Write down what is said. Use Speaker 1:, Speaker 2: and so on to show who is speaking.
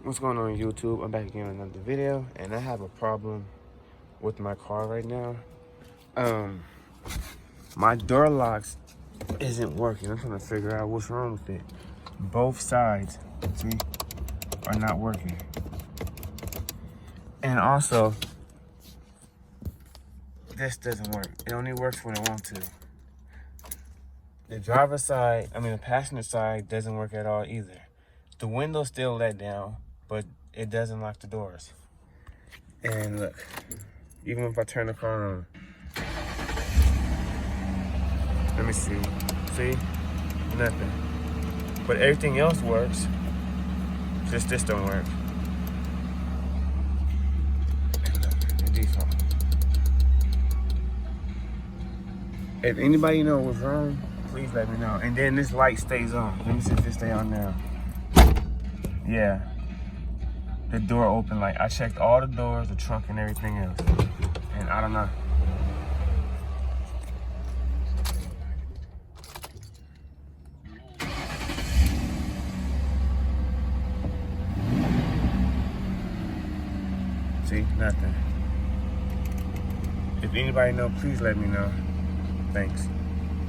Speaker 1: What's going on YouTube? I'm back again with another video, and I have a problem with my car right now. My door locks isn't working. I'm trying to figure out what's wrong with it. Both sides, see, are not working. And also, this doesn't work. It only works when I want to. The driver's side, the passenger side doesn't work at all either. The window's still let down, but it doesn't lock the doors. And look, even if I turn the car on, let me see, nothing. But everything else works, just this don't work. And look, the default. If anybody knows what's wrong, please let me know. And then this light stays on. Let me see if it stays on now. Yeah. The door open light. I checked all the doors, the trunk, and everything else. And I don't know. See, nothing. If anybody knows, please let me know. Thanks.